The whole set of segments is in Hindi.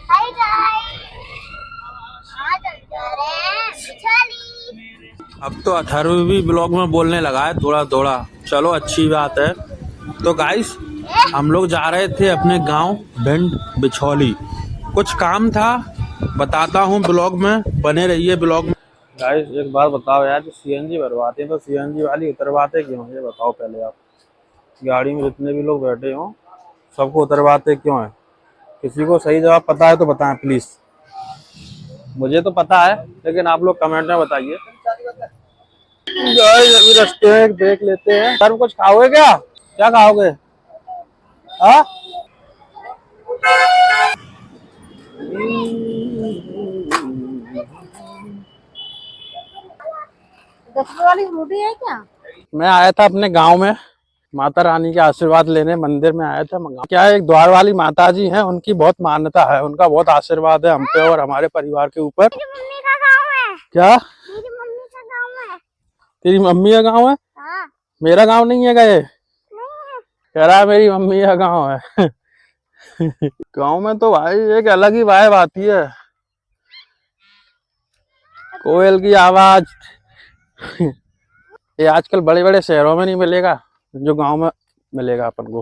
हाय गाइस, आज हम जा रहे हैं बिछोली। अब तो अथर्व भी ब्लॉग में बोलने लगा है थोड़ा थोड़ा। चलो अच्छी बात है। तो गाइस हम लोग जा रहे थे अपने गांव भिंड बिछौली। कुछ काम था, बताता हूँ ब्लॉग में, बने रहिए ब्लॉग में। गाइस एक बात बताओ यार, जो सीएनजी भरवाते हैं तो सीएनजी वाली उतरवाते क्यों, ये बताओ पहले आप। गाड़ी में जितने भी लोग बैठे हों सबको उतरवाते क्यों है? किसी को सही जवाब पता है तो बताएं प्लीज। मुझे तो पता है लेकिन आप लोग कमेंट में बताइए। गाइस अभी रास्ते में देख लेते हैं। सर कुछ खाओगे क्या? क्या खाओगे? हाँ 10 वाली रोटी है क्या? मैं आया था अपने गांव में माता रानी के आशीर्वाद लेने, मंदिर में आया था। क्या है, एक द्वार वाली माता जी हैं, उनकी बहुत मान्यता है, उनका बहुत आशीर्वाद है हम पे और हमारे परिवार के ऊपर। मेरी मम्मी का गाँव है। क्या? मेरी मम्मी का गाँव है। तेरी मम्मी का गाँव है? हाँ। मेरा गाँव नहीं है गए? नहीं है। कह रहा है मेरी मम्मी का गाँव है। गाँव में तो भाई एक अलग ही वाइब आती है, कोयल की आवाज। ये आजकल बड़े बड़े शहरों में नहीं मिलेगा जो गांव में मिलेगा अपन को।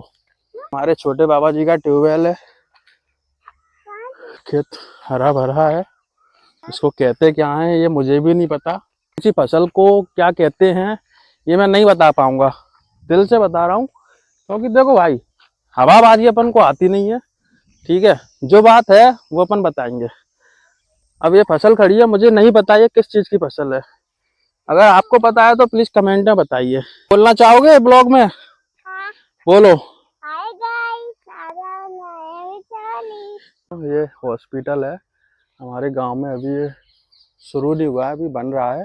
हमारे छोटे बाबा जी का ट्यूबवेल है, खेत हरा भरा है। इसको कहते क्या है ये मुझे भी नहीं पता। किसी फसल को क्या कहते हैं ये मैं नहीं बता पाऊंगा, दिल से बता रहा हूँ। क्योंकि देखो भाई, हवाबाजी अपन को आती नहीं है, ठीक है। जो बात है वो अपन बताएंगे। अब ये फसल खड़ी है, मुझे नहीं पता ये किस चीज की फसल है। अगर आपको पता है तो प्लीज कमेंट में बताइए। बोलना चाहोगे ब्लॉग में? हाँ। बोलो। हाय गाइस, आज हम आए हैं बिछोली। ये हॉस्पिटल है हमारे गांव में, अभी ये शुरू नहीं हुआ है, अभी बन रहा है।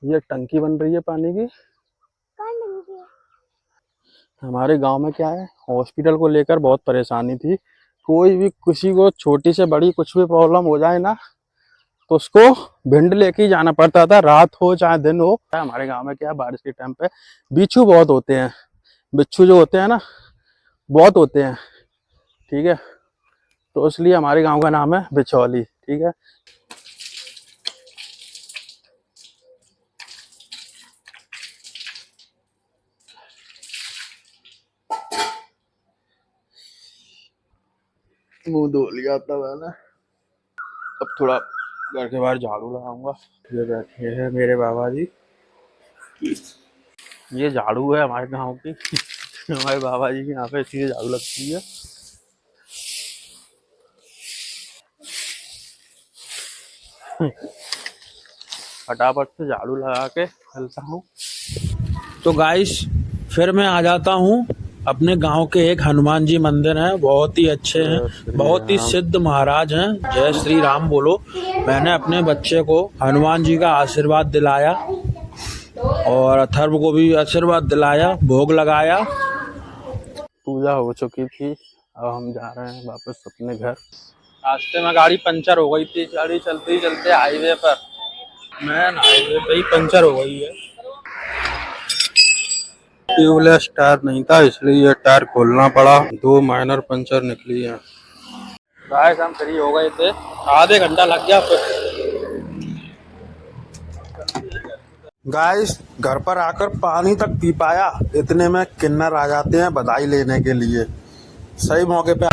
ये टंकी बन रही है पानी की। कौन बनी? हमारे गांव में क्या है, हॉस्पिटल को लेकर बहुत परेशानी थी। कोई भी किसी को छोटी से बड़ी कुछ भी प्रॉब्लम हो जाए ना तो उसको भिंड लेके ही जाना पड़ता था, रात हो चाहे दिन हो। हमारे गांव में क्या है, बारिश के टाइम पे बिच्छू बहुत होते हैं। बिच्छू जो होते हैं ना बहुत होते हैं, ठीक है। तो इसलिए हमारे गांव का नाम है बिछौली, ठीक है। मुंह धो लिया था मैंने, अब थोड़ा घर के बाहर झाड़ू लगाऊंगा। ये बैठे हैं मेरे बाबा जी, ये झाड़ू है हमारे गांव की। हमारे बाबा जी के यहाँ पे इसीलिए झाड़ू लगती है। फटाफट से झाड़ू लगा के चलता हूँ। तो गाइस फिर मैं आ जाता हूँ अपने गांव के एक हनुमान जी मंदिर है, बहुत ही अच्छे हैं, बहुत ही सिद्ध महाराज हैं। जय श्री राम बोलो। मैंने अपने बच्चे को हनुमान जी का आशीर्वाद दिलाया और अथर्व को भी आशीर्वाद दिलाया, भोग लगाया। पूजा हो चुकी थी, अब हम जा रहे हैं वापस अपने घर। रास्ते में गाड़ी पंचर हो गई थी, गाड़ी चलते ही चलते हाईवे पर, मैन हाईवे पे ही पंचर हो गई है। ट्यूबलेस टायर नहीं था इसलिए ये टायर खोलना पड़ा, 2 माइनर पंचर निकली है। गाइस हम फ्री हो गए थे, आधे घंटा लग गया फिर। गाइस घर पर आकर पानी तक पी पाया, इतने में किन्नर आ जाते हैं बधाई लेने के लिए, सही मौके पे।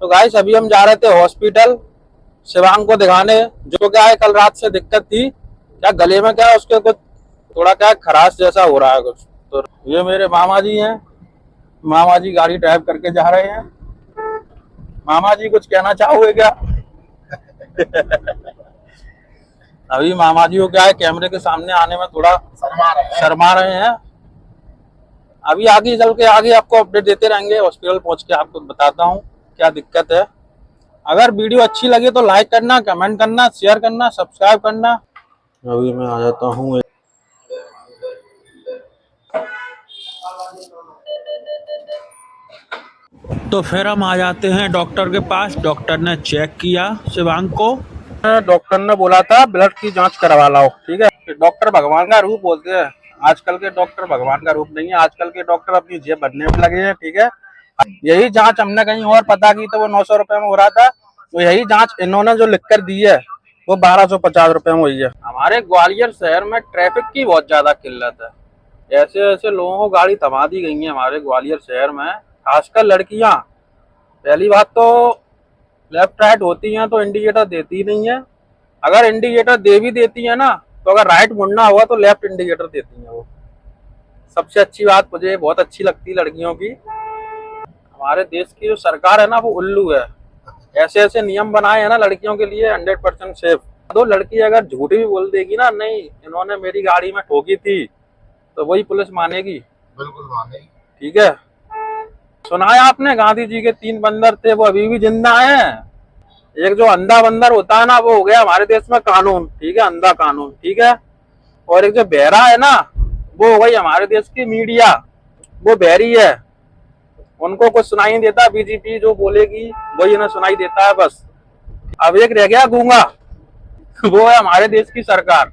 तो गाइस अभी हम जा रहे थे हॉस्पिटल शिवांग को दिखाने, जो क्या है कल रात से दिक्कत थी, क्या गले में क्या है उसके कुछ थोड़ा क्या खराश जैसा हो रहा है कुछ। तो ये मेरे मामा जी हैं, मामा जी गाड़ी ड्राइव करके जा रहे हैं। मामा जी कुछ कहना चाहोगे क्या? अभी मामा जी को क्या है कैमरे के सामने आने में थोड़ा शर्मा रहे हैं। अभी आगे चल के आगे आपको अपडेट देते रहेंगे, हॉस्पिटल पहुंच के आपको बताता हूँ क्या दिक्कत है। अगर वीडियो अच्छी लगे तो लाइक करना, कमेंट करना, शेयर करना, सब्सक्राइब करना। अभी मैं आ जाता हूँ। तो फिर हम आ जाते हैं डॉक्टर के पास। डॉक्टर ने चेक किया शिवांग को डॉक्टर ने बोला था ब्लड की जांच करवा लाओ, ठीक है। डॉक्टर भगवान का रूप बोलते हैं, आजकल के डॉक्टर भगवान का रूप नहीं है। आजकल के डॉक्टर अपनी जेब भरने में लगे हैं, ठीक है। यही जांच हमने कहीं और पता की तो वो 900 रुपए में हो रहा था, तो यही जांच इन्होंने जो लिख कर दी है वो 1250 रुपए में हुई है। हमारे ग्वालियर शहर में ट्रैफिक की बहुत ज्यादा किल्लत है। ऐसे ऐसे लोगों को गाड़ी थमा दी गई है हमारे ग्वालियर शहर में, खासकर लड़कियां। पहली बात तो लेफ्ट राइट होती हैं तो इंडिकेटर देती नहीं है, अगर इंडिकेटर दे भी देती है ना तो अगर राइट मुड़ना हुआ तो लेफ्ट इंडिकेटर देती है वो। सबसे अच्छी बात मुझे बहुत अच्छी लगती है लड़कियों की, हमारे देश की जो सरकार है ना वो उल्लू है। ऐसे ऐसे नियम बनाए हैं ना लड़कियों के लिए 100% सेफ। तो लड़की अगर झूठ भी बोल देगी ना, नहीं इन्होंने मेरी गाड़ी में ठोकी थी, तो वही पुलिस मानेगी, बिल्कुल मानेगी, ठीक है। सुना है आपने गांधी जी के 3 बंदर थे, वो अभी भी जिंदा हैं। एक जो अंधा बंदर होता है ना वो हो गया हमारे देश में कानून, ठीक है, अंधा कानून, ठीक है। और एक जो बहरा है ना वो हो गई हमारे देश की मीडिया, वो बहरी है, उनको कुछ सुनाई नहीं देता, बीजेपी जो बोलेगी वही इन्हें सुनाई देता है बस। अब एक रह गया गूंगा, वो है हमारे देश की सरकार।